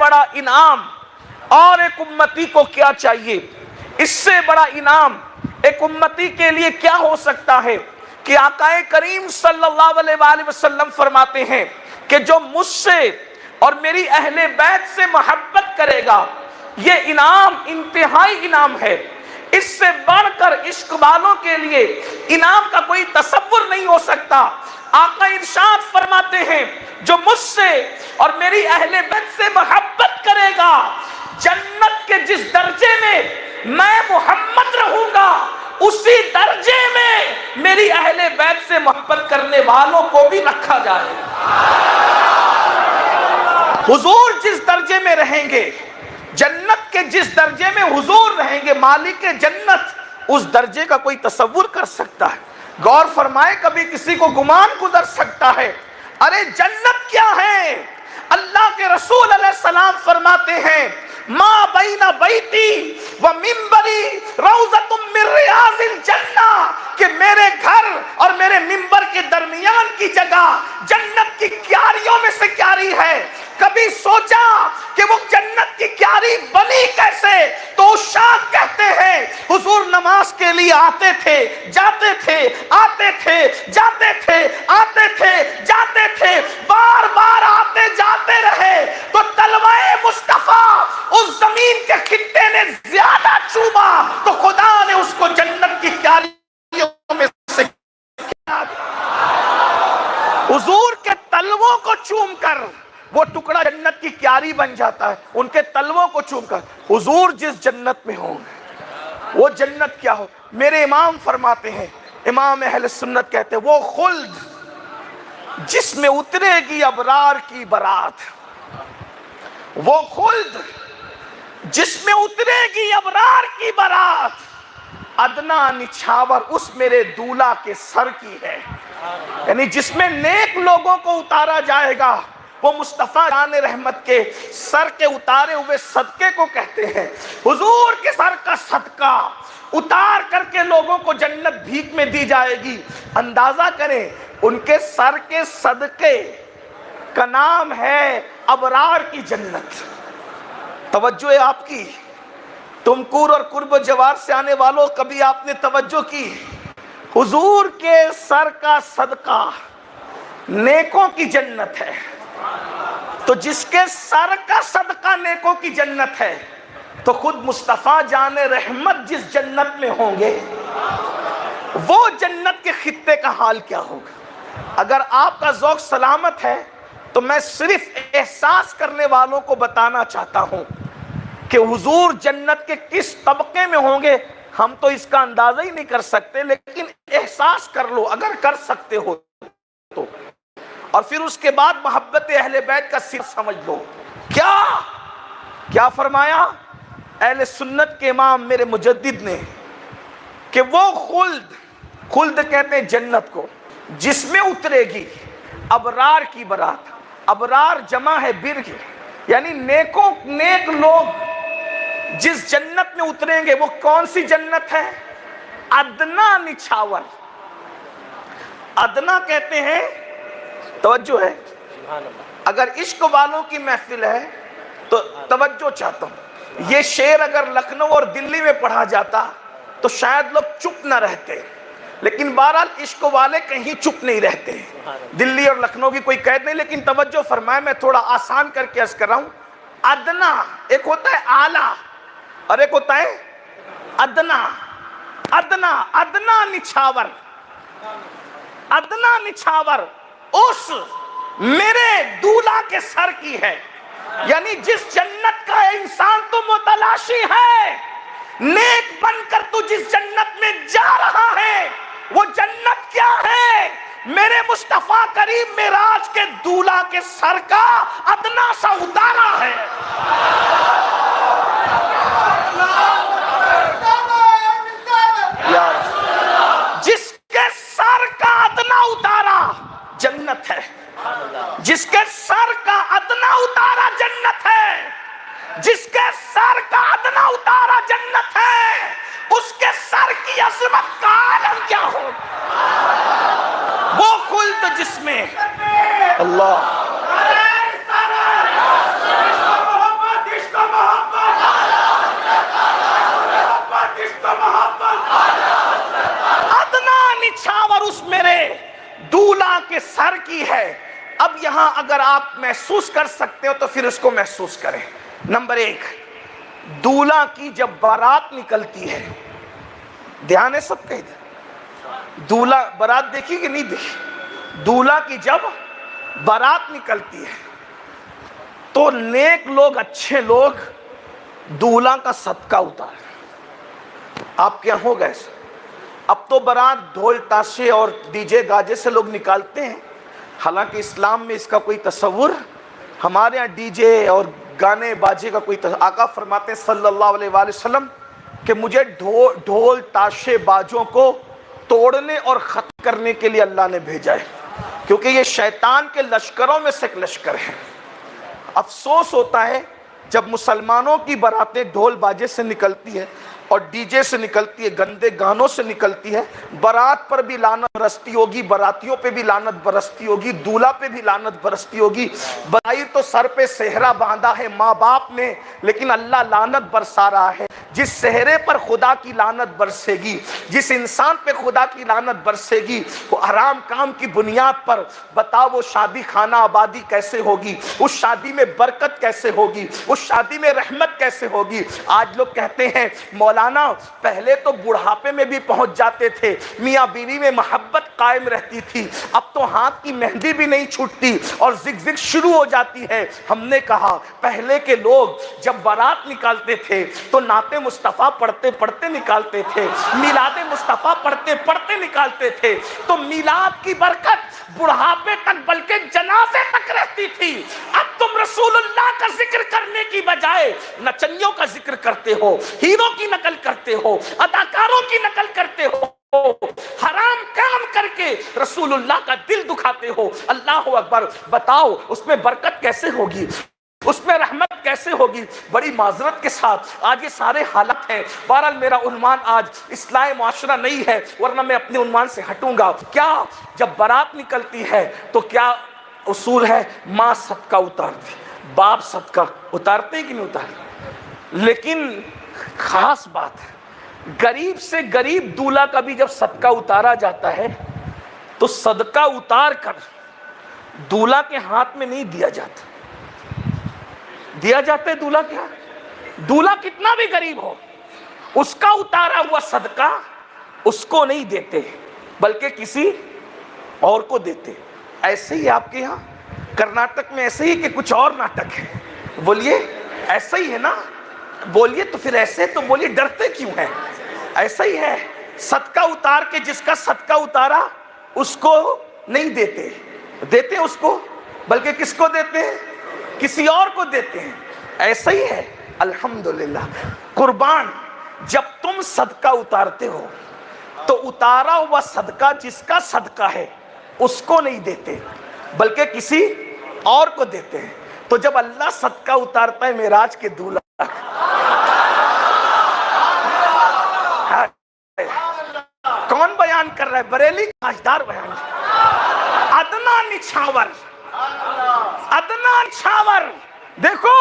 بڑا انعام اور ایک امتی کو کیا چاہیے؟ اس سے بڑا انعام ایک امتی کے لیے کیا ہو سکتا ہے کہ آقا کریم صلی اللہ علیہ وآلہ وسلم فرماتے ہیں کہ جو مجھ سے اور میری اہل بیت سے محبت کرے گا، یہ انعام انتہائی انعام ہے۔ اس سے بڑھ کر عشق والوں کے لیے انعام کا کوئی تصور نہیں ہو سکتا۔ آقا ارشاد فرماتے ہیں جو مجھ سے اور میری اہل بیت سے محبت کرے گا، جنت کے جس درجے میں میں محمد رہوں گا، اسی درجے میں میری اہل بیت سے محبت کرنے والوں کو بھی رکھا جائے۔ حضور جس درجے میں رہیں گے، جنت کے جس درجے میں حضور رہیں گے، مالک جنت، اس درجے کا کوئی تصور کر سکتا ہے؟ غور فرمائے، کبھی کسی کو گمان گزر سکتا ہے ارے جنت کیا ہے؟ اللہ کے رسول علیہ السلام فرماتے ہیں ما بین بیتی و منبری روضۃ من ریاض الجنہ، کہ میرے گھر اور میرے منبر کے درمیان کی جگہ جنت کی کیاریوں میں سے کیاری ہے۔ کبھی سوچا کہ وہ جنت کی کیاری بنی کیسے؟ تو شاہ کہتے ہیں حضور نماز کے لیے آتے تھے، جاتے تھے، آتے تھے، جاتے تھے، آتے تھے، جاتے تھے، بار بار آتے جاتے رہے تو تلوائے مصطفیٰ اس زمین کے خطے نے زیادہ چوما تو خدا نے اس کو جنت کی کیاریوں میں سے حضور کے تلووں کو چوم کر وہ ٹکڑا جنت کی کیاری بن جاتا ہے۔ ان کے تلووں کو چوم کر حضور جس جنت میں ہوں گے، وہ جنت کیا ہو؟ میرے امام فرماتے ہیں، امام اہل سنت کہتے ہیں وہ خلد جس میں اترے گی ابرار کی برات، وہ خلد جس میں اترے گی ابرار کی برات، ادنا نچھاور اس میرے دولہا کے سر کی ہے۔ یعنی جس میں نیک لوگوں کو اتارا جائے گا، وہ مصطفیٰ جان رحمت کے سر کے اتارے ہوئے صدقے کو کہتے ہیں۔ حضور کے سر کا صدقہ اتار کر کے لوگوں کو جنت بھیک میں دی جائے گی۔ اندازہ کریں ان کے سر کے صدقے کا نام ہے ابرار کی جنت۔ توجہ ہے آپ کی؟ تمکور اور قرب و جوار سے آنے والوں، کبھی آپ نے توجہ کی؟ حضور کے سر کا صدقہ نیکوں کی جنت ہے، تو جس کے سر کا صدقہ نیکوں کی جنت ہے تو خود مصطفیٰ جان رحمت جس جنت میں ہوں گے، وہ جنت کے خطے کا حال کیا ہوگا؟ اگر آپ کا ذوق سلامت ہے تو میں صرف احساس کرنے والوں کو بتانا چاہتا ہوں کہ حضور جنت کے کس طبقے میں ہوں گے۔ ہم تو اس کا اندازہ ہی نہیں کر سکتے، لیکن احساس کر لو اگر کر سکتے ہو تو، اور پھر اس کے بعد محبت اہل بیت کا سر سمجھ لو۔ کیا فرمایا اہل سنت کے امام میرے مجدد نے کہ وہ خلد کہتے ہیں جنت کو، جس میں اترے گی ابرار کی برات۔ ابرار جمع ہے بر کی، یعنی نیک لوگ جس جنت میں اتریں گے، وہ کون سی جنت ہے؟ ادنا نچھاور۔ ادنا کہتے ہیں، توجہ ہے، اگر عشق والوں کی محفل ہے تو توجہ چاہتا ہوں، یہ شعر اگر لکھنؤ اور دلی میں پڑھا جاتا تو شاید لوگ چپ نہ رہتے، لیکن بہرحال عشق والے کہیں چپ نہیں رہتے۔ دلی اور لکھنؤ کی کوئی قید نہیں، لیکن توجہ فرمائے، میں تھوڑا آسان کر کے عرض کر رہا ہوں۔ ادنا ایک ہوتا ہے اعلیٰ اور ایک ہوتا ہے ادنا۔ ادنا نچھاور، ادنا نچھاور اس میرے دولہا کے سر کی ہے۔ یعنی جس جنت کا انسان تو متلاشی ہے، نیک بن کر تو جس جنت میں جا رہا ہے، وہ جنت کیا ہے؟ میرے مصطفیٰ کریم معراج کے دولہا کے سر کا ادنا سا اتارا ہے۔ جس کے سر کا ادنا اتارا جنت ہے، جس کے سر کا ادنا اتارا جنت ہے، جس کے سر کا ادنا اتارا جنت ہے، اس کے سر کی عظمت کا عالم کیا ہو؟ وہ خلد جس میں اللہ دولہا کے سر کی ہے. اب یہاں اگر آپ محسوس کر سکتے ہو تو پھر اس کو محسوس کریں. نمبر 1، دولہا کی جب بارات نکلتی ہے، دھیان ہے سب کہتے دولہا بارات دیکھی کہ نہیں دیکھی؟ دولہا کی جب بارات نکلتی ہے تو نیک لوگ، اچھے لوگ دولہا کا صدقہ اتارے. آپ کیا ہو گئے؟ اب تو بارات ڈھول تاشے اور ڈی جے گاجے سے لوگ نکالتے ہیں، حالانکہ اسلام میں اس کا کوئی تصور، ہمارے ہاں ڈی جے اور گانے باجے کا کوئی تصور. آقا فرماتے ہیں صلی اللہ علیہ وآلہ وسلم کہ مجھے ڈھول تاشے باجوں کو توڑنے اور ختم کرنے کے لیے اللہ نے بھیجا ہے، کیونکہ یہ شیطان کے لشکروں میں سے ایک لشکر ہے. افسوس ہوتا ہے جب مسلمانوں کی باراتیں ڈھول باجے سے نکلتی ہے اور ڈی جے سے نکلتی ہے، گندے گانوں سے نکلتی ہے، بارات پر بھی لعنت برستی ہوگی، باراتیوں پہ بھی لعنت برستی ہوگی، دولہا پہ بھی لعنت برستی ہوگی. بظاہر تو سر پہ صحرا باندھا ہے ماں باپ نے، لیکن اللہ لعنت برسا رہا ہے. جس صحرے پر خدا کی لعنت برسے گی، جس انسان پہ خدا کی لعنت برسے گی، وہ حرام کام کی بنیاد پر، بتاؤ وہ شادی خانہ آبادی کیسے ہوگی؟ اس شادی میں برکت کیسے ہوگی؟ اس شادی میں رحمت کیسے ہوگی؟ آج لوگ کہتے ہیں مولانا پہلے تو بڑھاپے میں بھی پہنچ جاتے تھے، میاں بیوی میں محبت قائم رہتی تھی، اب تو ہاتھ کی مہندی بھی نہیں چھوٹتی اور زگ زگ شروع ہو جاتی ہے. ہم نے کہا پہلے کے لوگ جب بارات نکالتے تھے تو نعت مصطفیٰ پڑھتے پڑھتے نکالتے تھے، میلاد مصطفیٰ پڑھتے پڑھتے نکالتے تھے، تو میلاد کی برکت بڑھاپے تک بلکہ جنازے تک رہتی تھی. اب تم رسول اللہ کا ذکر کرنے کی بجائے نچنیوں کا ذکر کرتے ہو، ہیرو کی نقل کرتے ہو، اداکاروں کی نقل کرتے ہو، حرام کام کر کے رسول اللہ کا دل دکھاتے ہو. اللہ اکبر. بتاؤ اس میں برکت کیسے ہوگی؟ اس میں رحمت کیسے ہوگی؟ بڑی معذرت کے ساتھ آج یہ سارے حالت ہیں. بہرحال میرا عنوان آج اصلاح معاشرہ نہیں ہے، ورنہ میں اپنے عنوان سے ہٹوں گا. کیا جب بارات نکلتی ہے تو کیا اصول ہے؟ ماں صدقہ اتارتی، باپ صدقہ اتارتے کہ نہیں اتارتے؟ لیکن خاص بات ہے، غریب سے غریب دولہا کا بھی جب صدقہ اتارا جاتا ہے تو صدقہ اتار کر دولہا کے ہاتھ میں نہیں دیا جاتا. دیا جاتا ہے دولہا کے ہاتھ. دولہا کتنا بھی غریب ہو، اس کا اتارا ہوا صدقہ اس کو نہیں دیتے بلکہ کسی اور کو دیتے. ایسے ہی آپ کے یہاں کرناٹک میں ایسے ہی کہ کچھ اور ناٹک ہے؟ بولیے ایسا ہی ہے نا؟ بولیے تو پھر ایسے تو بولیے، ڈرتے کیوں ہیں؟ ایسا ہی ہے. صدقہ اتار کے جس کا صدقہ اتارا اس کو نہیں دیتے، دیتے اس کو، بلکہ کس کو دیتے ہیں؟ کسی اور کو دیتے ہیں. ایسا ہی ہے. الحمدللہ. قربان، جب تم صدقہ اتارتے ہو تو اتارا ہوا صدقہ جس کا صدقہ ہے اس کو نہیں دیتے بلکہ کسی اور کو دیتے ہیں. تو جب اللہ صدقہ اتارتا ہے معراج کے دولہا، کون بیان کر رہا ہے؟ بریلی تاجدار بیان. عدنان نچھاور، عدنان نچھاور. دیکھو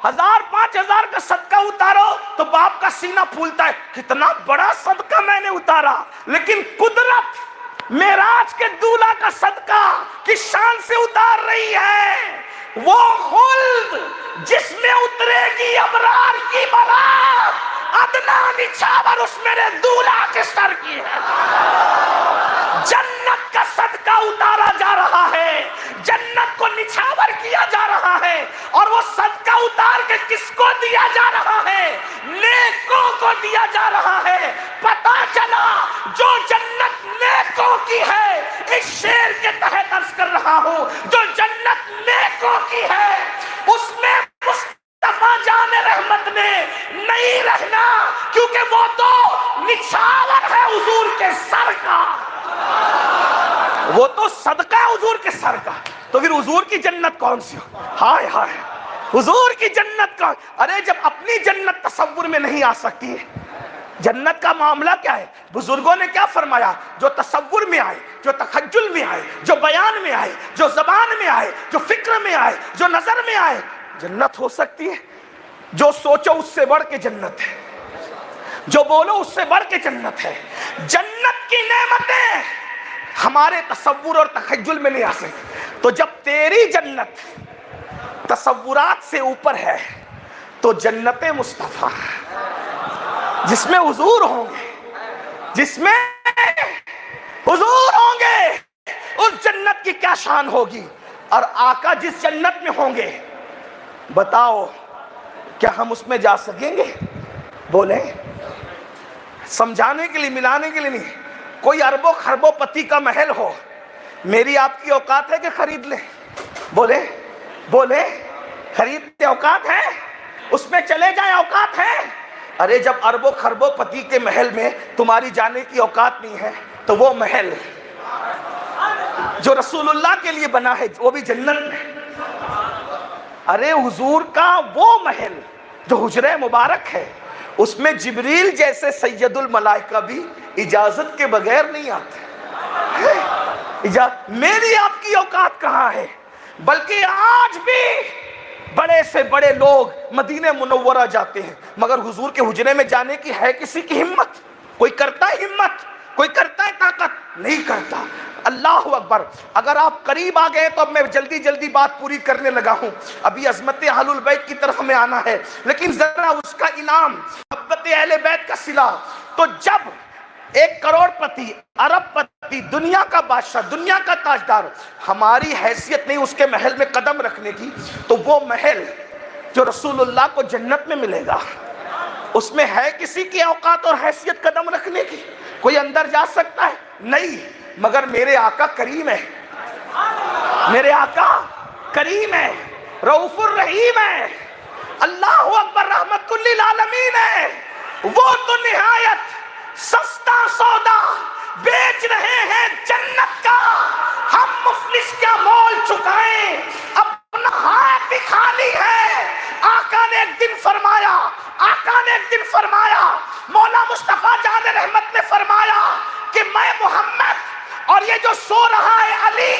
1000 5000 کا صدقہ اتارو تو باپ کا سینہ پھولتا ہے، کتنا بڑا صدقہ میں نے اتارا. لیکن قدرت معراج کے دولہا کا صدقہ کس شان سے اتار رہی ہے؟ وہ خلد جس میں اترے گی ابرار کی برات، عدنان نچھاور اس میرے دولہا کے سر کی ہے. جنت کا صدقہ اتارا جا رہا ہے، جنت کو نچھاور کیا جا رہا ہے، اور وہ صدقہ اتار کے کس کو دیا جا رہا ہے؟ نیکوں کو دیا جا رہا ہے. پتا چلا جو جنت نیکوں کی ہے، اس شعر کے تحت عرض کر رہا ہوں، جو جنت نیکوں کی ہے اس میں مصطفیٰ جان رحمت نے نہیں رہنا، کیونکہ وہ تو نچھاور ہے حضور کے سر کا، وہ تو صدقہ ہے حضور کے سر کا. تو پھر حضور کی جنت کون سی ہو؟ ہائے ہائے، حضور کی جنت کا. ارے جب اپنی جنت تصور میں نہیں آ سکتی ہے، جنت کا معاملہ کیا ہے؟ بزرگوں نے کیا فرمایا؟ جو تصور میں آئے، جو تخیل میں آئے، جو بیان میں آئے، جو زبان میں آئے، جو فکر میں آئے، جو نظر میں آئے، جنت ہو سکتی ہے. جو سوچو اس سے بڑھ کے جنت ہے، جو بولو اس سے بڑھ کے جنت ہے. جنت کی نعمتیں ہم ہمارے تصور اور تخیل میں نہیں آ سکتی. تو جب تیری جنت تصورات سے اوپر ہے تو جنت مصطفیٰ جس میں حضور ہوں گے، جس میں حضور ہوں گے، اس جنت کی کیا شان ہوگی. اور آقا جس جنت میں ہوں گے، بتاؤ کیا ہم اس میں جا سکیں گے؟ بولیں. سمجھانے کے لیے، ملانے کے لیے نہیں. کوئی اربوں خربوں پتی کا محل ہو، میری آپ کی اوقات ہے کہ خرید لیں؟ بولیں بولیں. خریدتے اوقات ہے؟ اس میں چلے جائیں اوقات ہے؟ ارے جب اربوں خربوں پتی کے محل میں تمہاری جانے کی اوقات نہیں ہے تو وہ محل جو رسول اللہ کے لیے بنا ہے وہ بھی جنت میں. ارے حضور کا وہ محل جو حجرہ مبارک ہے، اس میں جبریل جیسے سید الملائکہ بھی اجازت کے بغیر نہیں آتے. میری آپ کی اوقات کہاں ہے؟ بلکہ آج بھی بڑے سے بڑے لوگ مدینہ منورہ جاتے ہیں، مگر حضور کے حجرے میں جانے کی ہے کسی کی ہمت؟ کوئی کرتا ہے ہمت؟ کوئی کرتا ہے طاقت؟ نہیں کرتا. اللہ اکبر. اگر آپ قریب آ گئے تو اب میں جلدی جلدی بات پوری کرنے لگا ہوں. ابھی عظمت اہل البیت کی طرف ہمیں آنا ہے، لیکن ذرا اس کا انعام، محبت اہل بیت کا صلہ. تو جب 1 کروڑ پتی، ارب پتی، دنیا کا بادشاہ، دنیا کا تاجدار، ہماری حیثیت نہیں اس کے محل میں قدم رکھنے کی، تو وہ محل جو رسول اللہ کو جنت میں ملے گا، اس میں ہے کسی کی اوقات اور حیثیت قدم رکھنے کی؟ کوئی اندر جا سکتا ہے؟ نہیں. مگر میرے آقا کریم ہے، میرے آقا کریم ہے، رؤوف الرحیم ہے، اللہ اکبر، رحمت للعالمین ہے. وہ تو نہایت سستا سودا بیچ رہے ہیں جنت کا، ہم مفلس کیا مول چکائیں، اپنا ہاتھ بھی خالی ہے. آقا نے ایک دن فرمایا، آقا نے ایک دن فرمایا، مولا مصطفیٰ جان رحمت نے فرمایا کہ میں محمد اور یہ جو سو رہا ہے علی،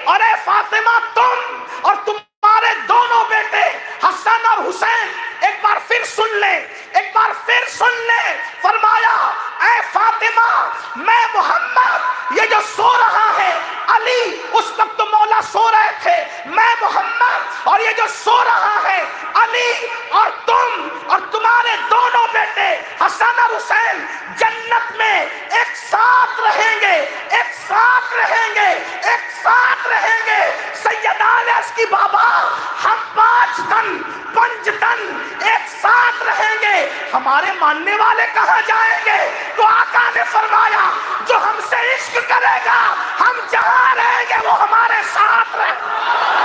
اور اے فاطمہ تم اور تمہارے دونوں بیٹے حسن اور حسین، ایک بار پھر سن لیں، ایک بار پھر سن لیں. فرمایا اے فاطمہ، میں محمد، یہ جو سو رہا ہے علی، اس وقت تو مولا سو رہے تھے، میں محمد اور یہ جو سو رہا ہے علی، اور تم اور تمہارے دونوں بیٹے حسن اور حسین جنت میں ایک ساتھ رہیں گے، ایک ساتھ رہیں گے، ایک ساتھ رہیں گے. سیدہ عائشہ کی بابا، ہم 5 دن ایک ساتھ رہیں گے، ہمارے ماننے والے کہاں جائیں گے؟ تو آقا نے فرمایا جو ہم سے عشق کرے گا، ہم جہاں رہیں گے وہ ہمارے ساتھ رہیں گے.